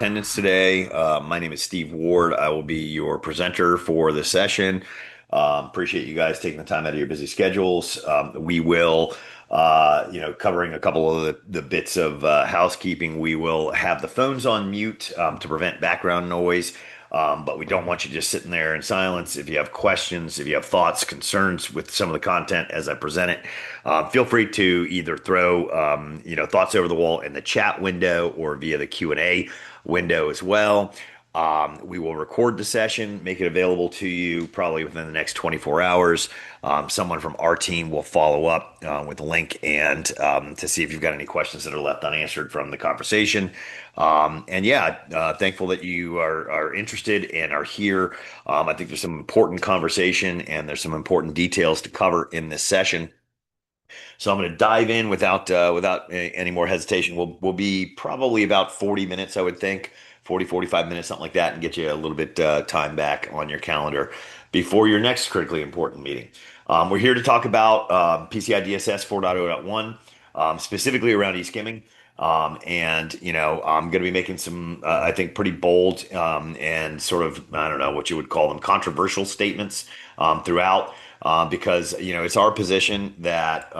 Attendance today. My name is Steve Ward. I will be your presenter for the session. Appreciate you guys taking the time out of your busy schedules. We will, covering a couple of the bits of housekeeping. We will have the phones on mute to prevent background noise. But we don't want you just sitting there in silence. If you have questions, if you have thoughts, concerns with some of the content as I present it, feel free to either throw, thoughts over the wall in the chat window or via the Q&A window as well. We will record the session, make it available to you probably within the next 24 hours. Someone from our team will follow up with a link and to see if you've got any questions that are left unanswered from the conversation. Thankful that you are interested and are here. I think there's some important conversation and there's some important details to cover in this session. So I'm going to dive in without any more hesitation. We'll be probably about 40 minutes, I would think, 45 minutes, something like that, and get you a little bit time back on your calendar before your next critically important meeting. We're here to talk about PCI DSS 4.0.1, specifically around eSkimming. I'm going to be making some, I think, pretty bold and sort of, I don't know what you would call them, controversial statements throughout. Because it's our position that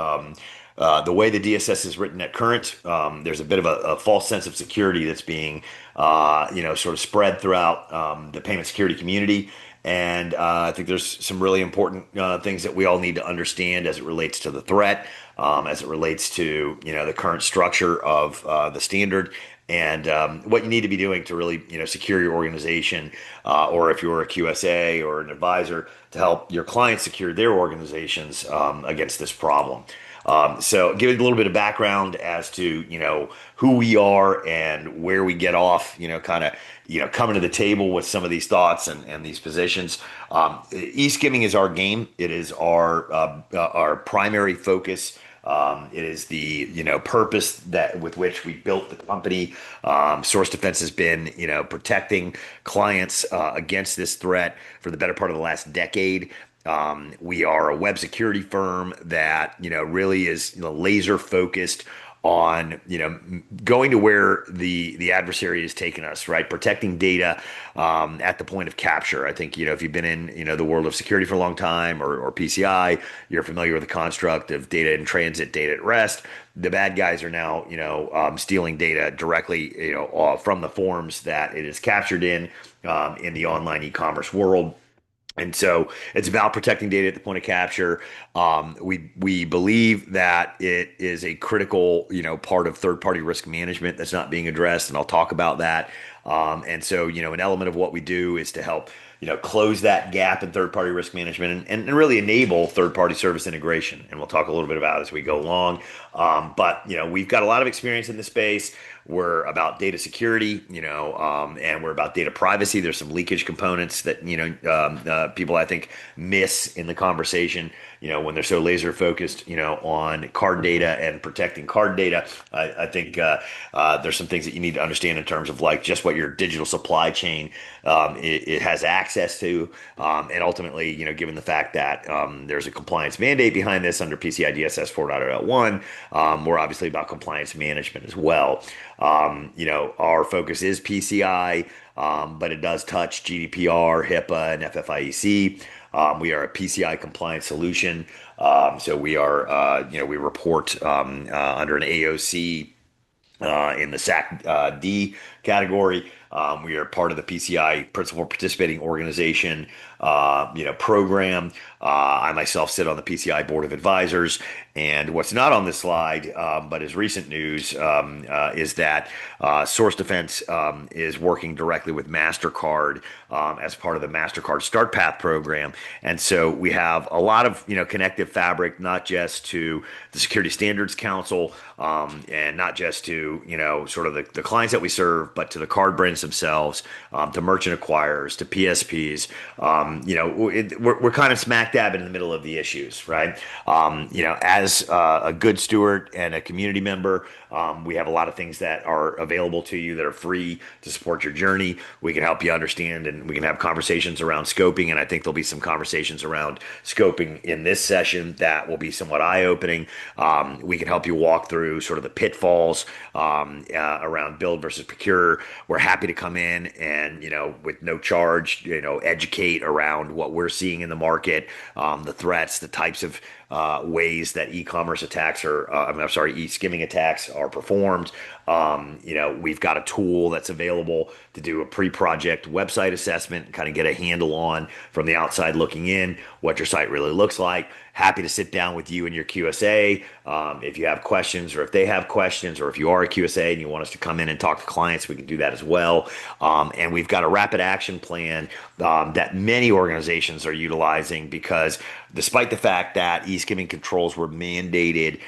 the way the DSS is written at current, there's a bit of a false sense of security that's being sort of spread throughout the payment security community. And I think there's some really important things that we all need to understand as it relates to the threat, as it relates to the current structure of the standard, and what you need to be doing to really secure your organization, or if you're a QSA or an advisor, to help your clients secure their organizations against this problem. So give a little bit of background as to who we are and where we get off, coming to the table with some of these thoughts and these positions. E-skimming is our game. It is our primary focus. It is the purpose that with which we built the company. Source Defense has been protecting clients against this threat for the better part of the last decade. We are a web security firm that really is laser focused on going to where the adversary has taken us, right? Protecting data at the point of capture. I think if you've been in the world of security for a long time, or PCI, you're familiar with the construct of data in transit, data at rest. The bad guys are now stealing data directly from the forms that it is captured in the online e-commerce world. And so it's about protecting data at the point of capture. We believe that it is a critical, part of third-party risk management that's not being addressed, and I'll talk about that. An element of what we do is to help, close that gap in third-party risk management and really enable third-party service integration. And we'll talk a little bit about it as we go along. We've got a lot of experience in this space. We're about data security, and we're about data privacy. There's some leakage components that, people I think miss in the conversation, when they're so laser focused, on card data and protecting card data. I think there's some things that you need to understand in terms of like just what your digital supply chain it has access to, and ultimately, given the fact that there's a compliance mandate behind this under PCI DSS 4.0.1, we're obviously about compliance management as well. Our focus is PCI, but it does touch GDPR, HIPAA, and FFIEC. We are a PCI compliant solution. So we are, we report under an AOC in the SAC D category. We are part of the PCI Principal Participating Organization, program. I myself sit on the PCI Board of Advisors. And what's not on this slide, but is recent news, is that Source Defense is working directly with MasterCard as part of the MasterCard Start Path program. And so we have a lot of connective fabric, not just to the Security Standards Council, and not just to sort of the clients that we serve, but to the card brands themselves, to merchant acquirers, to PSPs, we're kind of smack dab in the middle of the issues, right? As a good steward and a community member, we have a lot of things that are available to you that are free to support your journey. We can help you understand, and we can have conversations around scoping. And I think there'll be some conversations around scoping in this session that will be somewhat eye-opening. We can help you walk through sort of the pitfalls around build versus procure. We're happy to come in and, with no charge, educate around what we're seeing in the market, the threats, the types of ways that e-commerce attacks I'm sorry, e-skimming attacks are performed. We've got a tool that's available to do a pre-project website assessment and kind of get a handle on from the outside looking in what your site really looks like. Happy to sit down with you and your QSA if you have questions, or if they have questions, or if you are a QSA and you want us to come in and talk to clients, we can do that as well. And we've got a rapid action plan that many organizations are utilizing, because despite the fact that e-skimming controls were mandated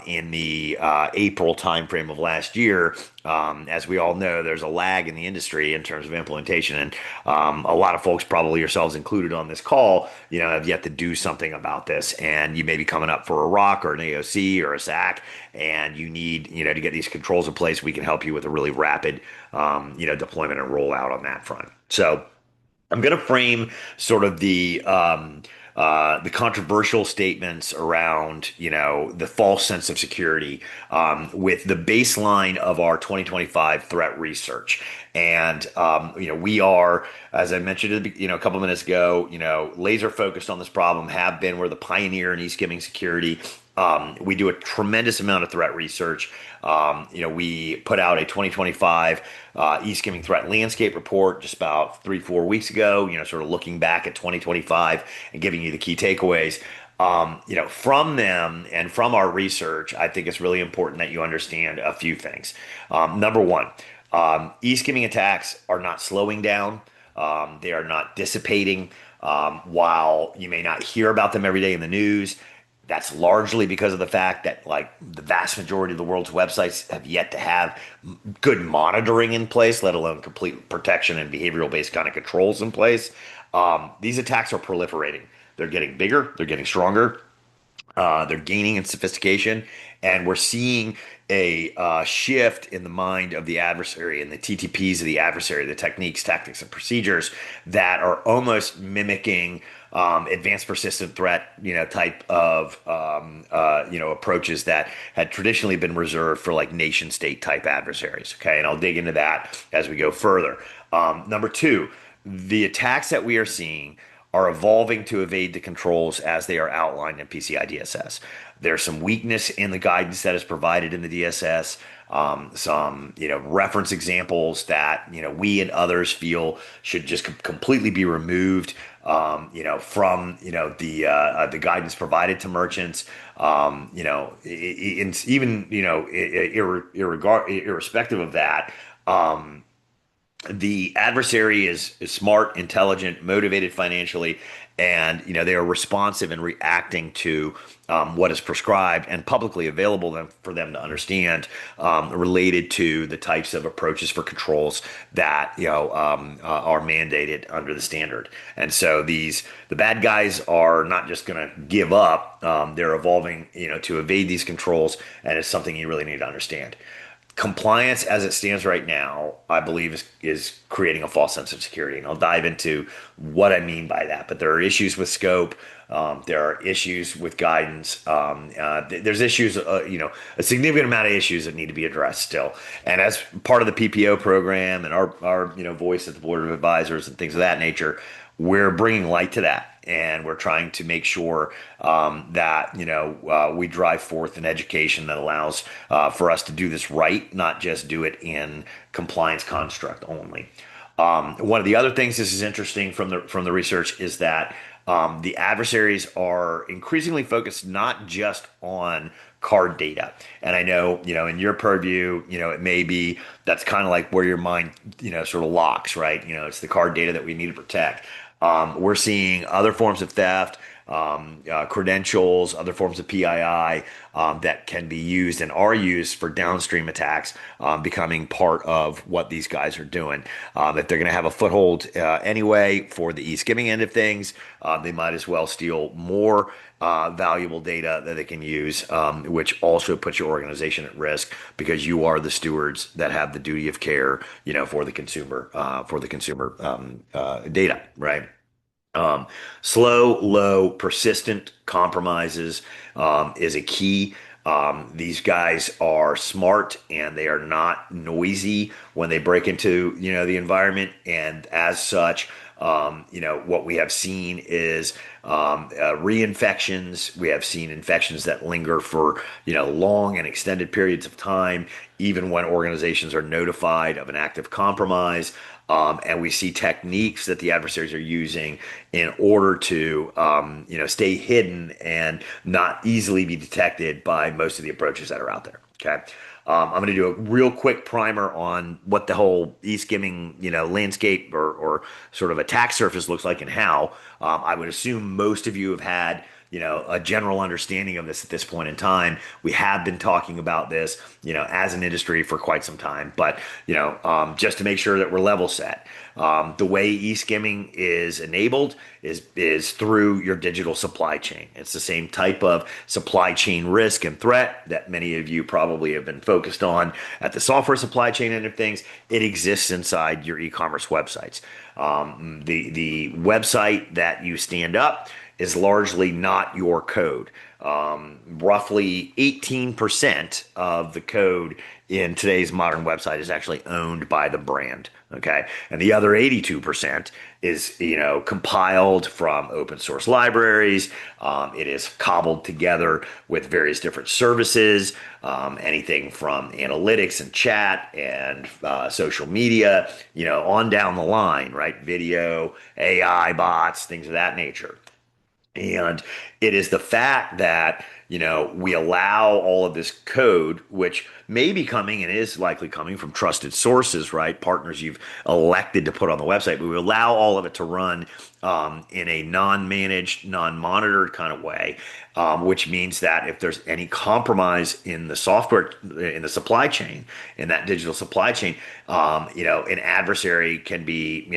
in the April timeframe of last year, as we all know, there's a lag in the industry in terms of implementation, and a lot of folks, probably yourselves included on this call, have yet to do something about this. And you may be coming up for a ROC or an AOC or a SAC, and you need, to get these controls in place. We can help you with a really rapid, deployment and rollout on that front. So I'm going to frame sort of the controversial statements around, the false sense of security, with the baseline of our 2025 threat research. And, we are, as I mentioned, a couple minutes ago, laser focused on this problem, have been. We're the pioneer in e-skimming security. We do a tremendous amount of threat research. We put out a 2025 e-skimming threat landscape report just about 3-4 weeks ago, sort of looking back at 2025 and giving you the key takeaways. From them and from our research, I think it's really important that you understand a few things. Number one, e-skimming attacks are not slowing down. They are not dissipating. While you may not hear about them every day in the news, that's largely because of the fact that, like, the vast majority of the world's websites have yet to have good monitoring in place, let alone complete protection and behavioral based kind of controls in place. These attacks are proliferating. They're getting bigger. They're getting stronger. They're gaining in sophistication, and we're seeing a shift in the mind of the adversary and the TTPs of the adversary, the techniques, tactics, and procedures that are almost mimicking advanced persistent threat, type of approaches that had traditionally been reserved for, like, nation state type adversaries. Okay, and I'll dig into that as we go further. Number two, the attacks that we are seeing are evolving to evade the controls as they are outlined in PCI DSS. There's some weakness in the guidance that is provided in the DSS. Some reference examples that we and others feel should just completely be removed from the guidance provided to merchants. Even irrespective of that. The adversary is smart, intelligent, motivated financially, and they are responsive and reacting to what is prescribed and publicly available for them to understand, related to the types of approaches for controls that are mandated under the standard. And so the bad guys are not just going to give up; they're evolving to evade these controls, and it's something you really need to understand. Compliance as it stands right now, I believe, is creating a false sense of security. And I'll dive into what I mean by that. But there are issues with scope. There are issues with guidance. There's issues, a significant amount of issues that need to be addressed still. And as part of the PPO program and our voice at the Board of Advisors and things of that nature, we're bringing light to that. And we're trying to make sure that we drive forth an education that allows for us to do this right, not just do it in compliance construct only. One of the other things, this is interesting from the research, is that the adversaries are increasingly focused not just on card data. And I know, in your purview, it may be that's kind of like where your mind, sort of locks, right? It's the card data that we need to protect. We're seeing other forms of theft, credentials, other forms of PII that can be used and are used for downstream attacks, becoming part of what these guys are doing. If they're going to have a foothold anyway for the e-skimming end of things, they might as well steal more valuable data that they can use, which also puts your organization at risk because you are the stewards that have the duty of care, for the consumer data, right? Um, Slow, low, persistent compromises is a key. These guys are smart and they are not noisy when they break into, the environment. And as such, what we have seen is reinfections. We have seen infections that linger for, long and extended periods of time, even when organizations are notified of an active compromise. And we see techniques that the adversaries are using in order to, stay hidden and not easily be detected by most of the approaches that are out there. Okay. I'm going to do a real quick primer on what the whole e-skimming, landscape or sort of attack surface looks like and how. I would assume most of you have had, a general understanding of this at this point in time. We have been talking about this, as an industry for quite some time, but, just to make sure that we're level set. The way e-skimming is enabled is through your digital supply chain. It's the same type of supply chain risk and threat that many of you probably have been focused on at the software supply chain end of things. It exists inside your e-commerce websites. The website that you stand up is largely not your code. Roughly 18% of the code in today's modern website is actually owned by the brand. Okay. And the other 82% is, compiled from open source libraries. It is cobbled together with various different services, anything from analytics and chat and social media, on down the line, right? Video, AI bots, things of that nature. And it is the fact that, we allow all of this code, which may be coming and is likely coming from trusted sources, right? Partners you've elected to put on the website, but we allow all of it to run in a non-managed, non-monitored kind of way, which means that if there's any compromise in the software, in the supply chain, in that digital supply chain, an adversary can be,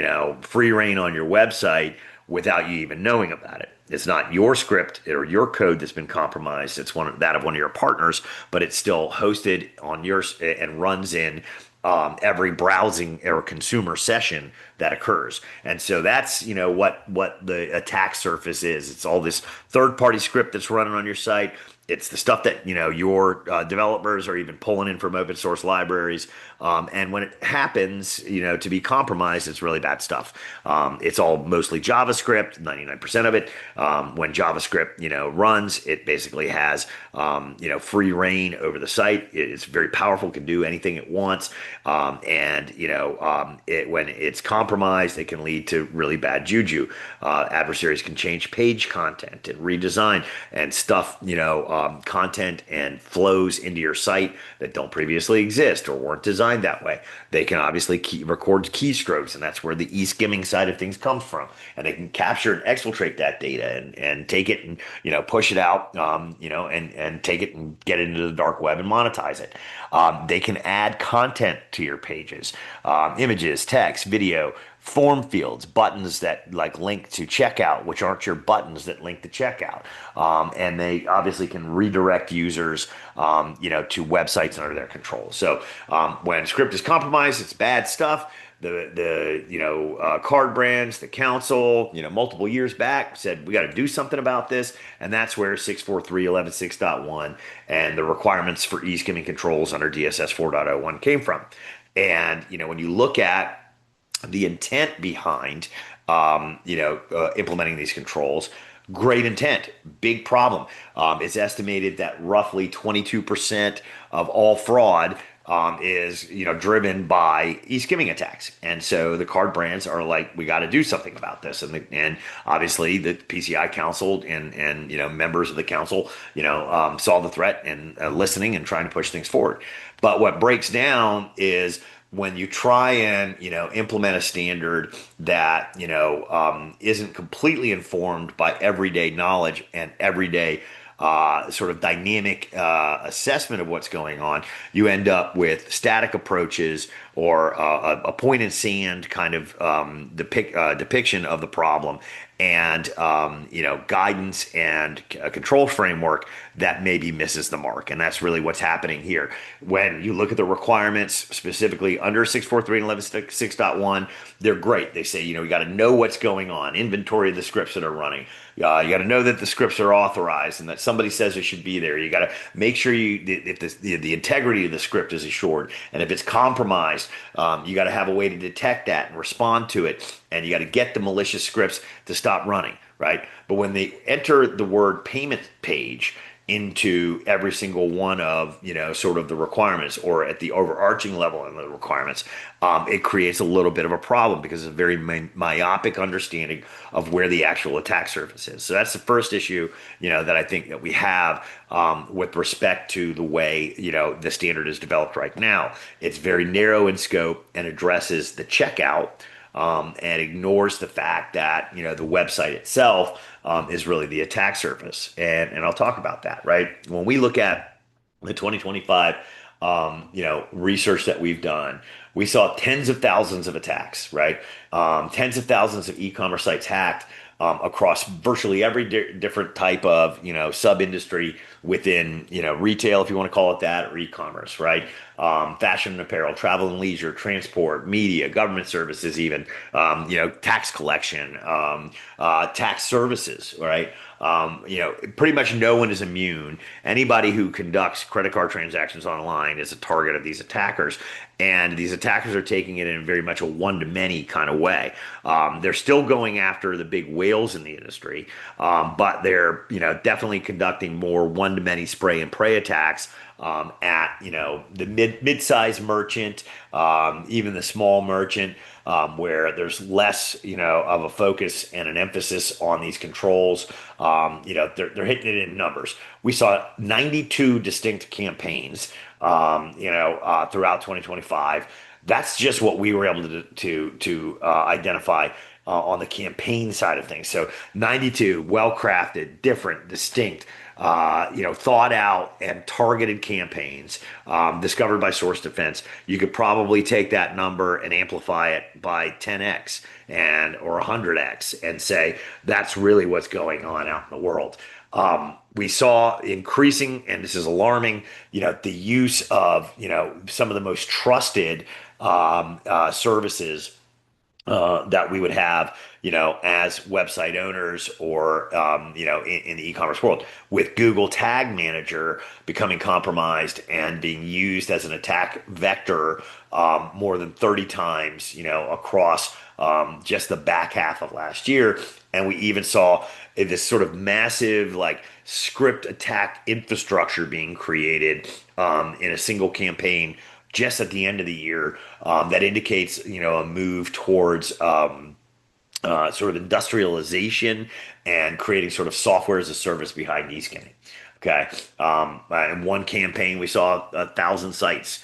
free reign on your website without you even knowing about it. It's not your script or your code that's been compromised. It's that of one of your partners, but it's still hosted on yours and runs in every browsing or consumer session that occurs. And so that's, what the attack surface is. It's all this third-party script that's running on your site. It's the stuff that, your developers are even pulling in from open source libraries. And when it happens, to be compromised, it's really bad stuff. It's all mostly JavaScript, 99% of it. When JavaScript, runs, it basically has, free reign over the site. It's very powerful, can do anything it wants. When it's compromised, it can lead to really bad juju. Adversaries can change page content and redesign and stuff, content and flows into your site that don't previously exist or weren't designed that way. They can obviously record keystrokes, and that's where the e-skimming side of things comes from. And they can capture and exfiltrate that data and take it and, push it out, and take it and get it into the dark web and monetize it. They can add content to your pages, images, text, video, form fields, buttons that link to checkout, which aren't your buttons that link to checkout. And they obviously can redirect users, to websites under their control. So when script is compromised, it's bad stuff. The card brands, the council, multiple years back said we got to do something about this, and that's where 643.11.6.1 and the requirements for e-skimming controls under DSS 4.01 came from. And when you look at the intent behind, implementing these controls, great intent, big problem. It's estimated that roughly 22% of all fraud is driven by e-skimming attacks, and so the card brands are like, we got to do something about this, and obviously the PCI Council and members of the council saw the threat and listening and trying to push things forward. But what breaks down is when you try and implement a standard that isn't completely informed by everyday knowledge and everyday sort of dynamic assessment of what's going on, you end up with static approaches or a point in sand kind of depiction of the problem, and guidance and a control framework that maybe misses the mark. And that's really what's happening here. When you look at the requirements specifically under 643 and 11.6.1, they're great. They say, you got to know what's going on, inventory of the scripts that are running. You got to know that the scripts are authorized and that somebody says it should be there. You got to make sure if the integrity of the script is assured, and if it's compromised, you got to have a way to detect that and respond to it. And you got to get the malicious scripts to stop running, right? But when they enter the word payment page into every single one of sort of the requirements, or at the overarching level in the requirements, it creates a little bit of a problem because it's a very myopic understanding of where the actual attack surface is. So that's the first issue that I think that we have with respect to the way the standard is developed right now. It's very narrow in scope and addresses the checkout, and ignores the fact that the website itself is really the attack surface, and I'll talk about that. Right, when we look at the 2025 research that we've done, we saw tens of thousands of attacks. Right, tens of thousands of e-commerce sites hacked across virtually every different type of sub industry within retail, if you want to call it that, or e-commerce, right? Fashion and apparel, travel and leisure, transport, media, government services, even tax collection, tax services, right? Pretty much no one is immune. Anybody who conducts credit card transactions online is a target of these attackers. And these attackers are taking it in very much a one-to-many kind of way. They're still going after the big whales in the industry, but they're definitely conducting more one-to-many spray and pray attacks at the mid-sized merchant, even the small merchant, where there's less of a focus and an emphasis on these controls. They're hitting it in numbers. We saw 92 distinct campaigns throughout 2025. That's just what we were able to identify on the campaign side of things. So 92 well-crafted, different, distinct, thought out and targeted campaigns discovered by Source Defense. You could probably take that number and amplify it by 10x or 100x and say that's really what's going on out in the world. We saw increasing, and this is alarming, the use of some of the most trusted services that we would have, as website owners, or in the e-commerce world, with Google Tag Manager becoming compromised and being used as an attack vector more than 30 times, across just the back half of last year. And we even saw this sort of massive script attack infrastructure being created in a single campaign just at the end of the year, that indicates a move towards sort of industrialization and creating sort of software as a service behind eSkimming. Okay. In one campaign, we saw 1,000 sites.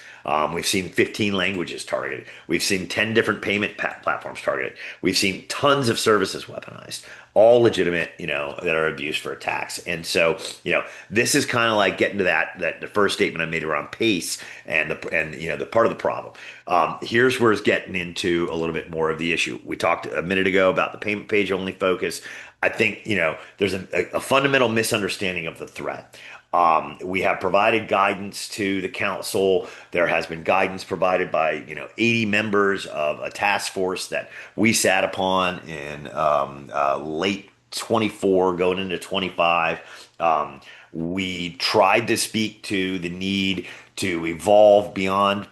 We've seen 15 languages targeted. We've seen 10 different payment platforms targeted. We've seen tons of services weaponized, all legitimate, that are abused for attacks. And so, this is kind of like getting to that the first statement I made around pace and the part of the problem. Here's where it's getting into a little bit more of the issue. We talked a minute ago about the payment page only focus. I think, there's a fundamental misunderstanding of the threat. We have provided guidance to the council. There has been guidance provided by 80 members of a task force that we sat upon in late 24 going into 25. We tried to speak to the need to evolve beyond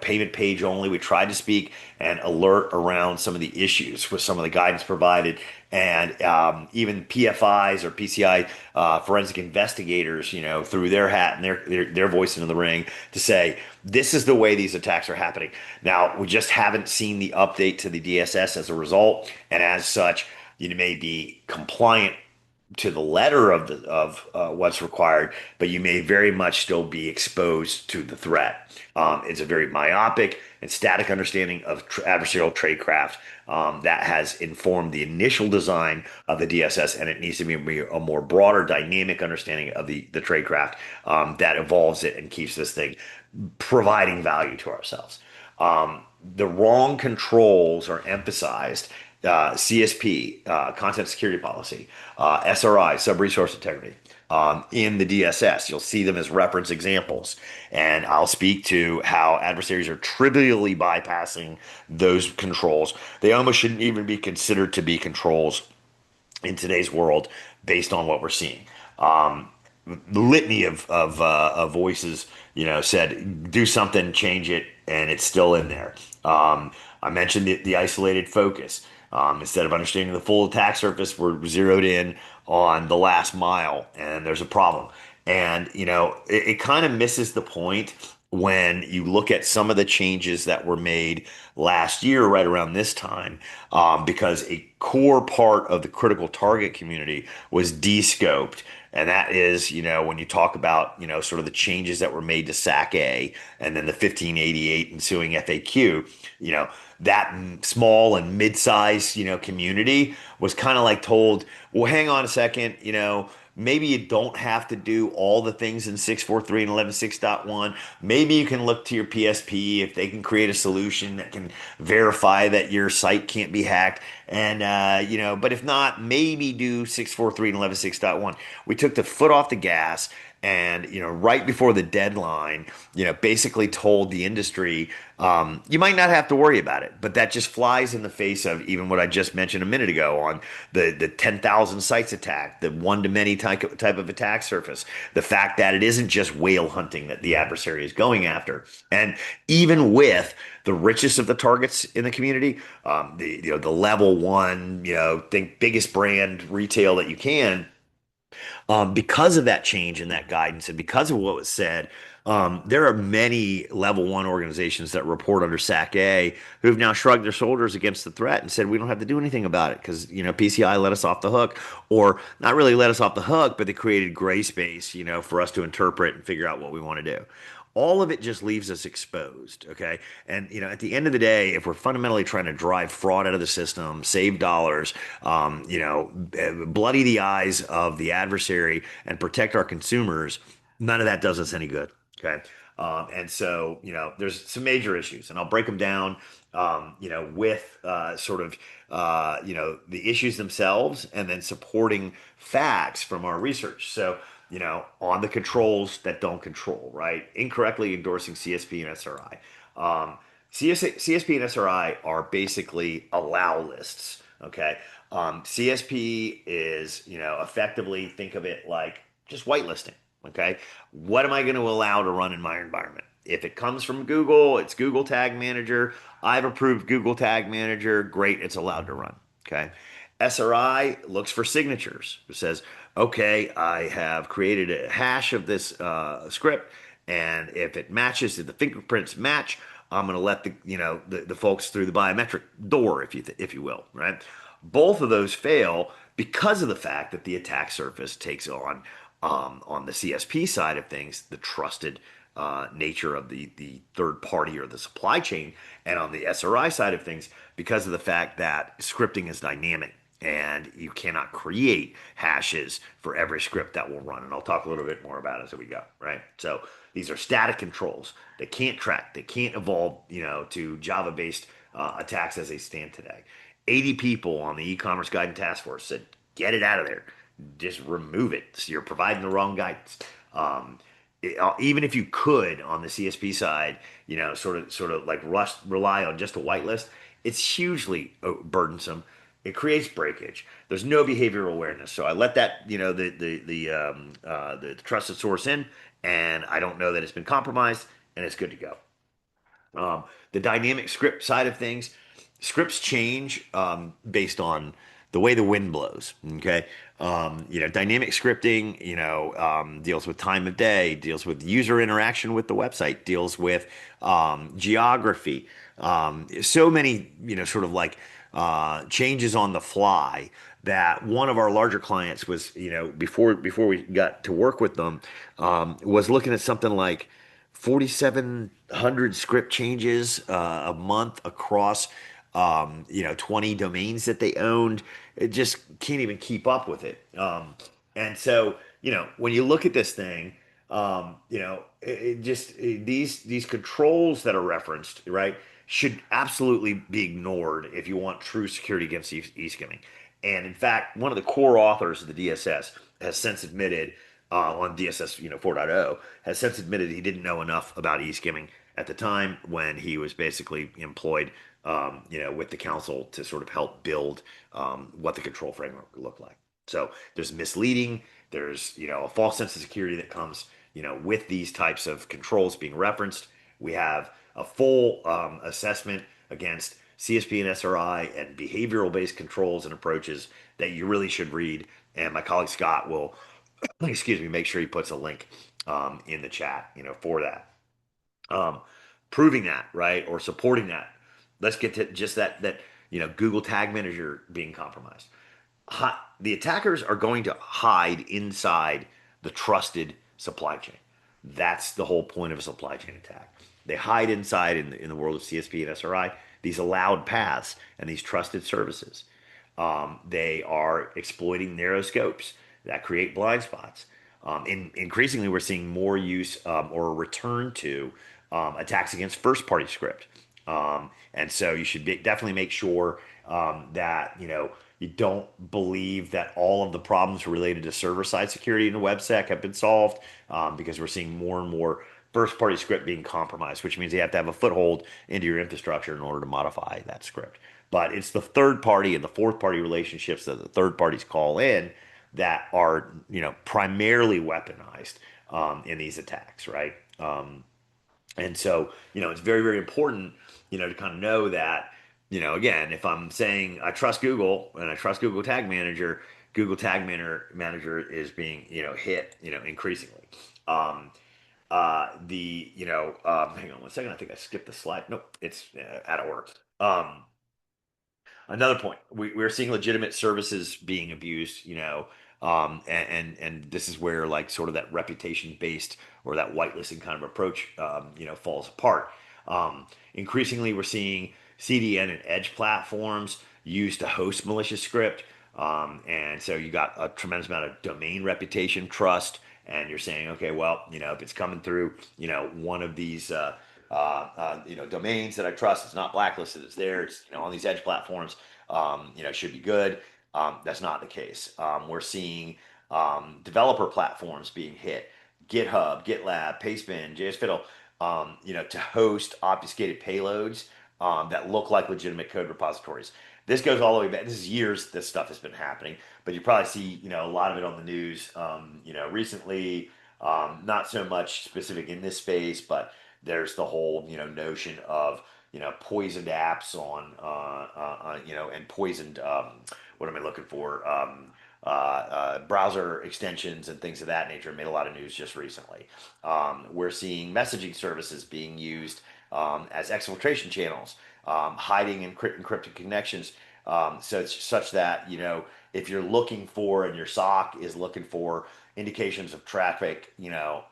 payment page only. We tried to speak and alert around some of the issues with some of the guidance provided, and even PFIs or PCI forensic investigators, threw their hat and their voice into the ring to say this is the way these attacks are happening. Now we just haven't seen the update to the DSS as a result, and as such, you may be compliant to the letter of the of what's required, but you may very much still be exposed to the threat. It's a very myopic and static understanding of adversarial tradecraft that has informed the initial design of the DSS, and it needs to be a more broader, dynamic understanding of the tradecraft that evolves it and keeps this thing providing value to ourselves. The wrong controls are emphasized. CSP, Content Security Policy, SRI, Subresource Integrity, in the DSS. You'll see them as reference examples. And I'll speak to how adversaries are trivially bypassing those controls. They almost shouldn't even be considered to be controls in today's world based on what we're seeing. The litany of voices, said do something, change it, and it's still in there. I mentioned the isolated focus. Instead of understanding the full attack surface, we're zeroed in on the last mile, and there's a problem. And it kind of misses the point when you look at some of the changes that were made last year, right around this time, because a core part of the critical target community was de-scoped. And that is, when you talk about, sort of the changes that were made to SAC-A and then the 1588 ensuing FAQ, that small and mid-sized, community was kind of like told, well, hang on a second, maybe you don't have to do all the things in 643 and 11.6.1. Maybe you can look to your PSP if they can create a solution that can verify that your site can't be hacked. And, but if not, maybe do 643 and 11.6.1. We took the foot off the gas and, right before the deadline, basically told the industry, you might not have to worry about it, but that just flies in the face of even what I just mentioned a minute ago on the 10,000 sites attack, the one-to-many type of attack surface, the fact that it isn't just whale hunting that the adversary is going after. And even with the richest of the targets in the community, the level one, think biggest brand retail that you can, because of that change in that guidance and because of what was said, there are many level one organizations that report under SAC-A who've now shrugged their shoulders against the threat and said we don't have to do anything about it because PCI let us off the hook, or not really let us off the hook, but they created gray space, for us to interpret and figure out what we want to do. All of it just leaves us exposed. Okay. And, at the end of the day, if we're fundamentally trying to drive fraud out of the system, save dollars, bloody the eyes of the adversary and protect our consumers, none of that does us any good. Okay. And so, there's some major issues, and I'll break them down, with sort of, the issues themselves and then supporting facts from our research. So, on the controls that don't control, right? Incorrectly endorsing CSP and SRI. CSP and SRI are basically allow lists, okay? CSP is, effectively think of it like just whitelisting, okay? What am I going to allow to run in my environment? If it comes from Google, it's Google Tag Manager. I've approved Google Tag Manager. Great, it's allowed to run, okay? SRI looks for signatures. It says, okay, I have created a hash of this script, and if it matches, if the fingerprints match, I'm going to let the folks through the biometric door, if you will, right? Both of those fail because of the fact that the attack surface takes on the CSP side of things, the trusted nature of the third party or the supply chain, and on the SRI side of things, because of the fact that scripting is dynamic and you cannot create hashes for every script that will run. And I'll talk a little bit more about it as we go, right? So these are static controls. They can't track. They can't evolve, to Java-based attacks as they stand today. 80 people on the e-commerce guidance task force said, get it out of there. Just remove it. So you're providing the wrong guidance. Even if you could on the CSP side, sort of like rely on just a whitelist, it's hugely burdensome. It creates breakage. There's no behavioral awareness. So I let that, the trusted source in, and I don't know that it's been compromised, and it's good to go. The dynamic script side of things, scripts change based on the way the wind blows. Okay. Dynamic scripting, deals with time of day, deals with user interaction with the website, deals with geography. So many, sort of like changes on the fly that one of our larger clients was, before we got to work with them, was looking at something like 4,700 script changes a month across 20 domains that they owned. It just can't even keep up with it. And so, when you look at this thing, these controls that are referenced, right, should absolutely be ignored if you want true security against e-skimming. And in fact, one of the core authors of the DSS has since admitted on DSS 4.0 has since admitted he didn't know enough about e-skimming at the time when he was basically employed with the council to sort of help build what the control framework looked like. So there's misleading, there's a false sense of security that comes with these types of controls being referenced. We have a full assessment against CSP and SRI and behavioral based controls and approaches that you really should read. And my colleague Scott will, excuse me, make sure he puts a link in the chat, for that. Um, Proving that, right, or supporting that. Let's get to just that Google Tag Manager being compromised. The attackers are going to hide inside the trusted supply chain. That's the whole point of a supply chain attack. They hide inside in the world of CSP and SRI these allowed paths and these trusted services. They are exploiting narrow scopes that create blind spots. Increasingly, we're seeing more use or return to attacks against first-party script. And so you should definitely make sure that you don't believe that all of the problems related to server-side security in the WebSec have been solved, because we're seeing more and more first-party script being compromised, which means you have to have a foothold into your infrastructure in order to modify that script. But it's the third party and the fourth party relationships that the third parties call in that are primarily weaponized in these attacks, right? And so, it's very, very important, to kind of know that, again, if I'm saying I trust Google and I trust Google Tag Manager, Google Manager is being, hit, increasingly. Um, Hang on one second. I think I skipped the slide. Nope, it's out of order. Another point, we're seeing legitimate services being abused, and this is where like sort of that reputation based or that whitelisting kind of approach, falls apart. Increasingly, we're seeing CDN and edge platforms used to host malicious script, and so you got a tremendous amount of domain reputation trust, and you're saying, okay, well, if it's coming through, one of these. Domains that I trust. It's not blacklisted. It's there. It's on these edge platforms. Should be good. That's not the case. We're seeing developer platforms being hit. GitHub, GitLab, Pastebin, JSFiddle, to host obfuscated payloads that look like legitimate code repositories. This goes all the way back. This is years this stuff has been happening, but you probably see a lot of it on the news. Recently, not so much specific in this space, but there's the whole notion of poisoned apps on and poisoned what am I looking for browser extensions and things of that nature. Made a lot of news just recently. We're seeing messaging services being used as exfiltration channels, hiding encrypted connections. So it's such that if you're looking for and your SOC is looking for indications of traffic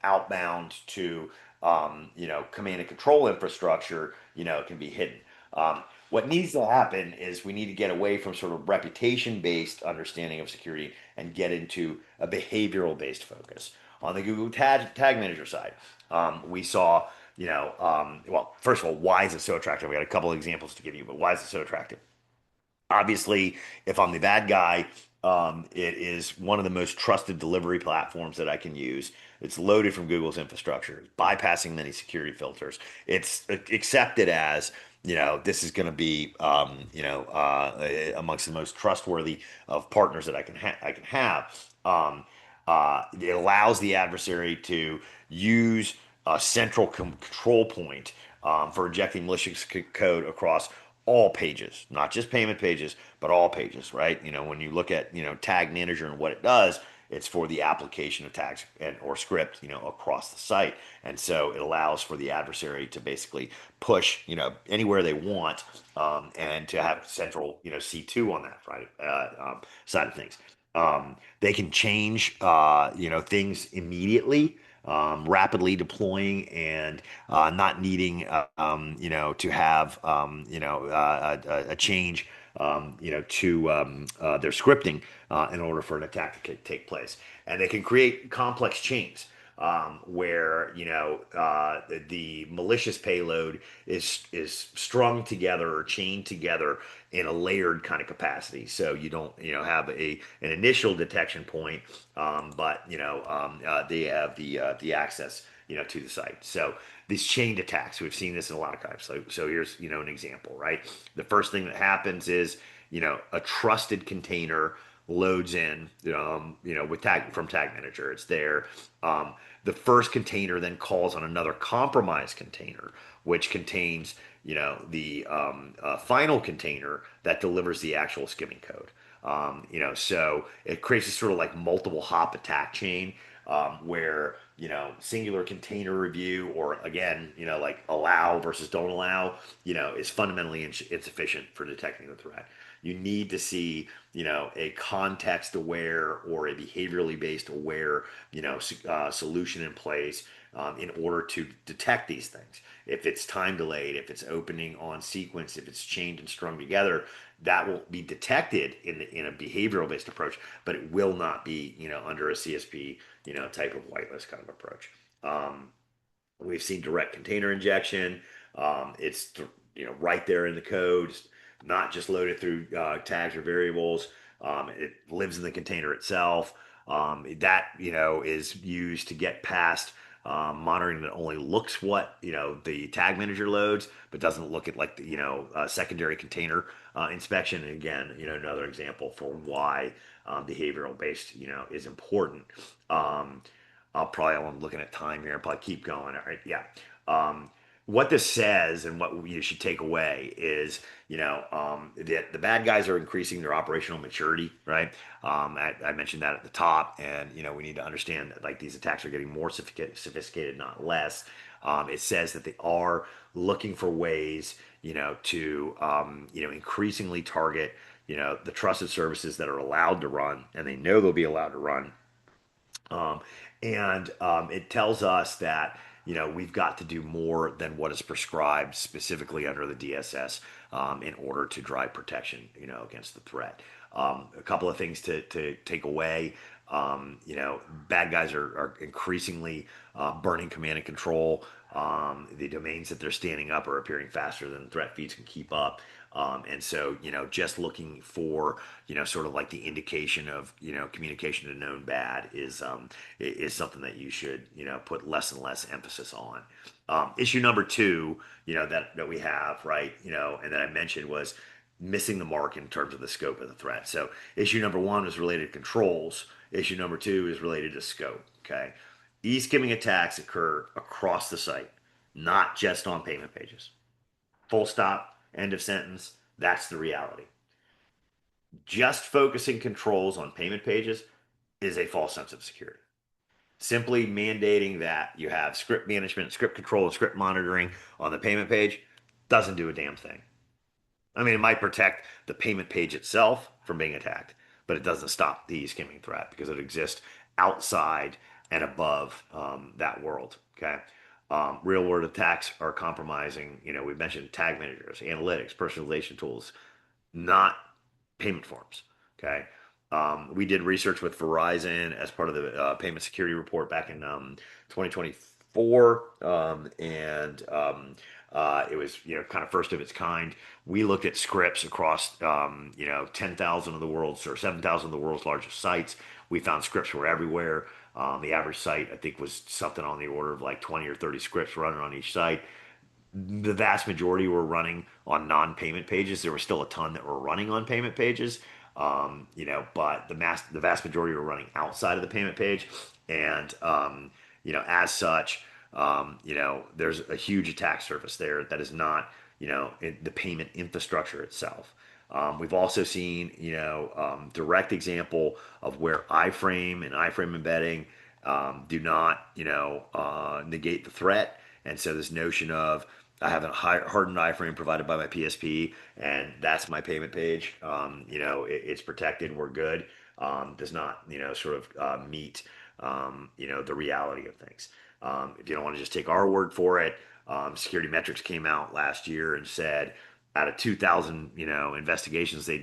outbound to command and control infrastructure, can be hidden. What needs to happen is we need to get away from sort of reputation-based understanding of security and get into a behavioral-based focus. On the Google Tag Manager side, we saw, well, first of all, why is it so attractive? We got a couple of examples to give you, but why is it so attractive? Obviously, if I'm the bad guy, it is one of the most trusted delivery platforms that I can use. It's loaded from Google's infrastructure, bypassing many security filters. It's accepted as, this is going to be, amongst the most trustworthy of partners that I can have. It allows the adversary to use a central control point for injecting malicious code across all pages, not just payment pages, but all pages, right? When you look at, Tag Manager and what it does, It's for the application of tags and or script, across the site. And so it allows for the adversary to basically push, anywhere they want, and to have central, C2 on that, right, side of things. They can change, things immediately, rapidly deploying and not needing, to have, a change, to their scripting in order for an attack to take place. And they can create complex chains. Where the malicious payload is strung together or chained together in a layered kind of capacity. So you don't have an initial detection point, but they have the access to the site. So these chained attacks, we've seen this in a lot of types. So here's an example, right? The first thing that happens is a trusted container loads in, with tag from Tag Manager. It's there. The first container then calls on another compromised container, which contains, the final container that delivers the actual skimming code. So it creates this sort of like multiple hop attack chain, where singular container review, or again, like allow versus don't allow, is fundamentally insufficient for detecting the threat. You need to see, a context aware or a behaviorally based aware, solution in place, in order to detect these things. If it's time delayed, if it's opening on sequence, if it's chained and strung together, that will be detected in a behavioral based approach, but it will not be, under a CSP, type of whitelist kind of approach. We've seen direct container injection. It's right there in the code, not just loaded through tags or variables. It lives in the container itself. That is used to get past monitoring that only looks what the tag manager loads, but doesn't look at like the secondary container inspection. And again, another example for why behavioral based is important. I'm looking at time here. I'll probably keep going. All right, yeah. What this says and what you should take away is, that the bad guys are increasing their operational maturity, right? I mentioned that at the top, and we need to understand that like these attacks are getting more sophisticated, not less. It says that they are looking for ways, to increasingly target, the trusted services that are allowed to run, and they know they'll be allowed to run. um, and it tells us that we've got to do more than what is prescribed specifically under the DSS, in order to drive protection, against the threat. A couple of things to take away. Bad guys are increasingly burning command and control. The domains that they're standing up are appearing faster than threat feeds can keep up. And so, just looking for, sort of like the indication of, communication to known bad is something that you should, put less and less emphasis on. Issue number two, that we have, right, and that I mentioned was missing the mark in terms of the scope of the threat. So issue number one is related to controls. Issue number two is related to scope. Okay. E-skimming attacks occur across the site, not just on payment pages. Full stop, end of sentence. That's the reality. Just focusing controls on payment pages is a false sense of security. Simply mandating that you have script management, script control, and script monitoring on the payment page doesn't do a damn thing. I mean, it might protect the payment page itself from being attacked, but it doesn't stop the skimming threat because it exists outside and above that world. Okay. Real world attacks are compromising. We mentioned tag managers, analytics, personalization tools, not payment forms. Okay. We did research with Verizon as part of the payment security report back in 2024, and it was kind of first of its kind. We looked at scripts across 10,000 of the world's or 7,000 of the world's largest sites. We found scripts were everywhere. The average site I think was something on the order of like 20 or 30 scripts running on each site. The vast majority were running on non-payment pages. There were still a ton that were running on payment pages, but the vast majority were running outside of the payment page, and as such, there's a huge attack surface there that is not, the payment infrastructure itself. We've also seen, direct example of where iframe and iframe embedding do not, negate the threat. And so this notion of I have a hardened iframe provided by my PSP, and that's my payment page. It's protected. We're good. Does not, sort of meet, the reality of things. If you don't want to just take our word for it, Security Metrics came out last year and said out of 2,000, investigations they've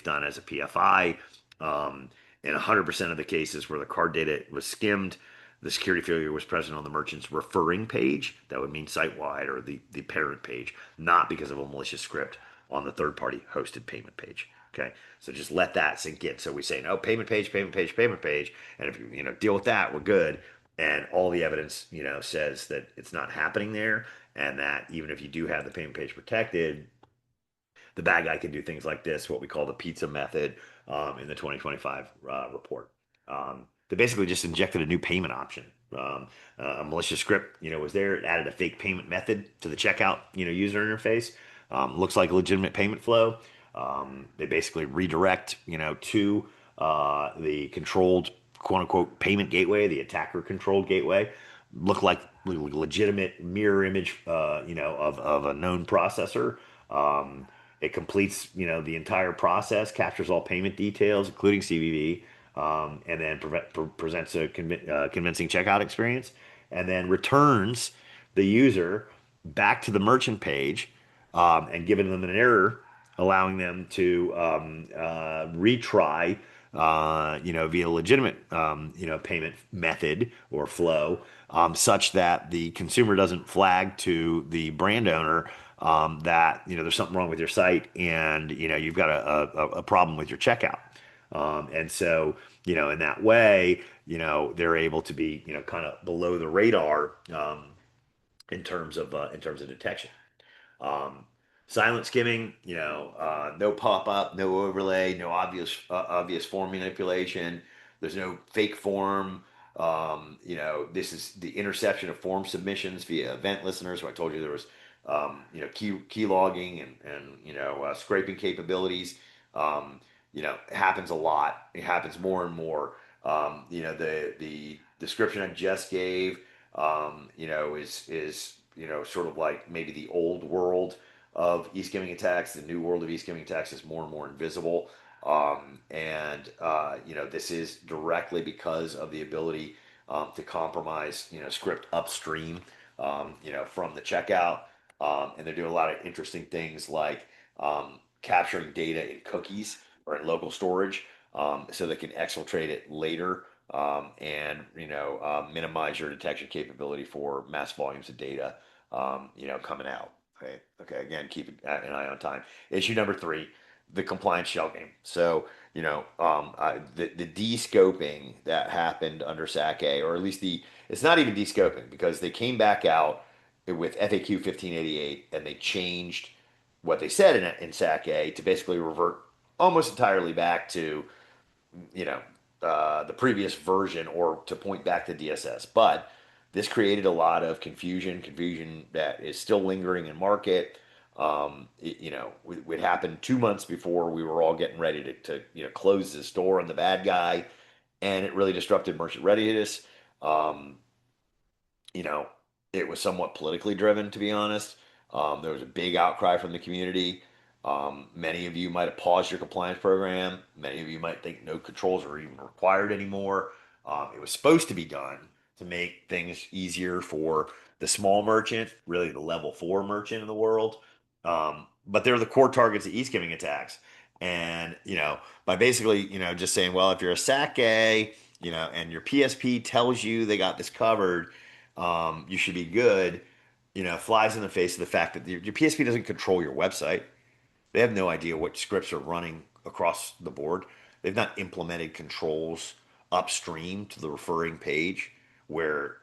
done as a PFI, in 100% of the cases where the card data was skimmed, the security failure was present on the merchant's referring page. That would mean site-wide or the parent page, not because of a malicious script on the third-party hosted payment page. Okay, so just let that sink in. So we say no payment page, payment page, payment page, and if you deal with that, we're good. And all the evidence says that it's not happening there, and that even if you do have the payment page protected, the bad guy can do things like this, what we call the pizza method in the 2025 report. They basically just injected a new payment option. A malicious script, was there. It added a fake payment method to the checkout, user interface. Looks like a legitimate payment flow. They basically redirect, to the controlled quote unquote payment gateway, the attacker controlled gateway. Look like legitimate mirror image, of a known processor. Um, it completes, the entire process, captures all payment details, including CVV, and then presents a convincing checkout experience, and then returns the user back to the merchant page, and giving them an error, allowing them to retry, via legitimate, payment method or flow, such that the consumer doesn't flag to the brand owner that there's something wrong with your site, and you've got a problem with your checkout. And so in that way, they're able to be kind of below the radar, in terms of detection. Um, Silent skimming, no pop up, no overlay, no obvious form manipulation. There's no fake form. This is the interception of form submissions via event listeners. Where I told you there was, key logging and scraping capabilities. It happens a lot. It happens more and more. The description I just gave, is sort of like maybe the old world of eSkimming attacks. The new world of eSkimming attacks is more and more invisible. This is directly because of the ability to compromise, script upstream, from the checkout. And they're doing a lot of interesting things like capturing data in cookies or in local storage, so they can exfiltrate it later, and minimize your detection capability for mass volumes of data, coming out. Okay. Okay. Again, keep an eye on time. Issue number three, the compliance shell game. So, the de-scoping that happened under SAC-A, or at least it's not even de-scoping because they came back out with FAQ 1588 and they changed what they said in SAC-A to basically revert almost entirely back to you know the previous version, or to point back to DSS. But this created a lot of confusion that is still lingering in market. It happened 2 months before we were all getting ready to close the store on the bad guy, and it really disrupted merchant readiness. Um, you know, it was somewhat politically driven, to be honest. There was a big outcry from the community. Many of you might have paused your compliance program. Many of you might think no controls are even required anymore. It was supposed to be done to make things easier for the small merchant, really the level four merchant in the world. But they're the core targets of e-skimming attacks. And, by basically, just saying, well, if you're a SAC-A, and your PSP tells you they got this covered, you should be good, flies in the face of the fact that your PSP doesn't control your website. They have no idea what scripts are running across the board. They've not implemented controls upstream to the referring page where,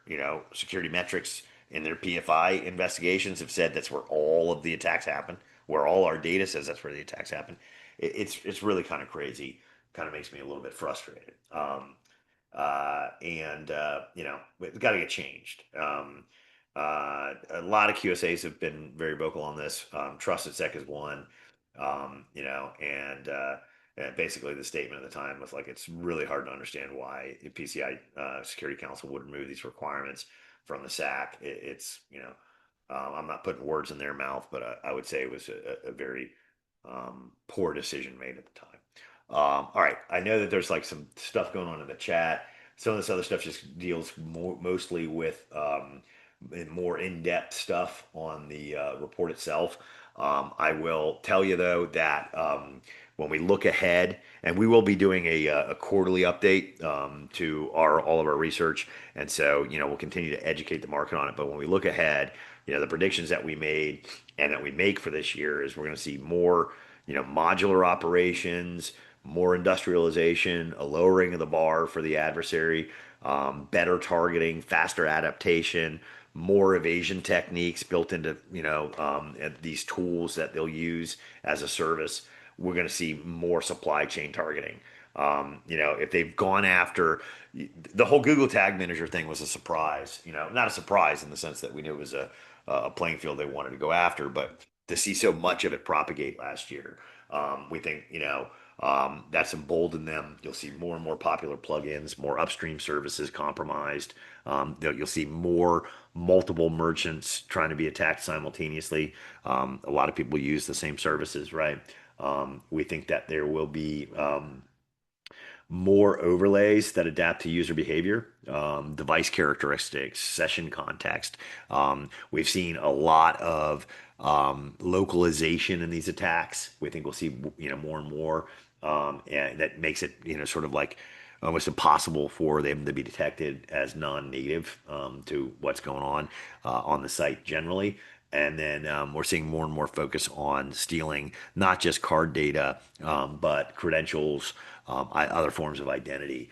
security metrics in their PFI investigations have said that's where all of the attacks happen, where all our data says that's where the attacks happen. It's really kind of crazy. Kind of makes me a little bit frustrated. And It's got to get changed. A lot of QSAs have been very vocal on this. Trusted Sec is one. And basically the statement at the time was like, it's really hard to understand why the PCI Security Council would remove these requirements from the SAC. I'm not putting words in their mouth, but I would say it was a very poor decision made at the time. All right, I know that there's like some stuff going on in the chat. Some of this other stuff just deals mostly with more in-depth stuff on the report itself. I will tell you though that when we look ahead, and we will be doing a quarterly update to our all of our research, and so we'll continue to educate the market on it. But when we look ahead, the predictions that we made and that we make for this year is we're going to see more modular operations, more industrialization, a lowering of the bar for the adversary, better targeting, faster adaptation, more evasion techniques built into these tools that they'll use as a service. We're going to see more supply chain targeting. If they've gone after the whole Google Tag Manager thing was a surprise. Not a surprise in the sense that we knew it was a playing field they wanted to go after, but to see so much of it propagate last year, we think that's emboldened them. You'll see more and more popular plugins, more upstream services compromised. You'll see more multiple merchants trying to be attacked simultaneously. A lot of people use the same services, right? We think that there will be more overlays that adapt to user behavior, device characteristics, session context. We've seen a lot of localization in these attacks. We think we'll see more and more, and that makes it sort of like almost impossible for them to be detected as non-native to what's going on the site generally. And then we're seeing more and more focus on stealing not just card data, but credentials, other forms of identity,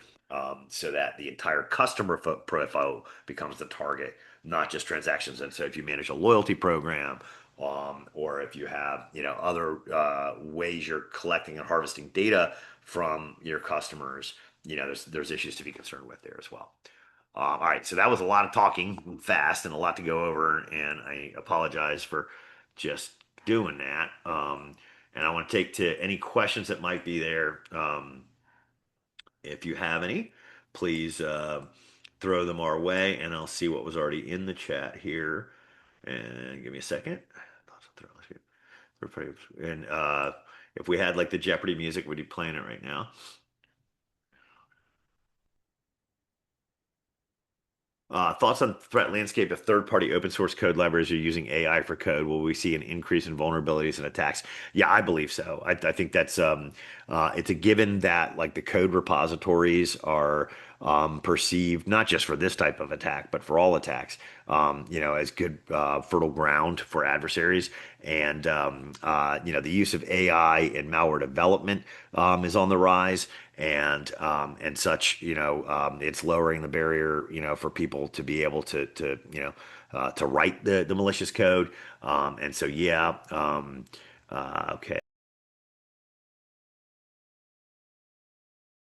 so that the entire customer profile becomes the target, not just transactions. And so if you manage a loyalty program, or if you have other ways you're collecting and harvesting data from your customers, there's issues to be concerned with there as well. All right, so that was a lot of talking fast and a lot to go over, and I apologize for just doing that. And I want to take to any questions that might be there. If you have any, please throw them our way, and I'll see what was already in the chat here. And give me a second. And if we had like the Jeopardy music, we'd be playing it right now. Thoughts on threat landscape if third-party open source code libraries are using AI for code? Will we see an increase in vulnerabilities and attacks? Yeah, I believe so. I think that's it's a given that like the code repositories are perceived not just for this type of attack, but for all attacks, as good fertile ground for adversaries. And the use of AI in malware development is on the rise, and such. It's lowering the barrier, for people to be able to write the malicious code. And so, yeah. Okay.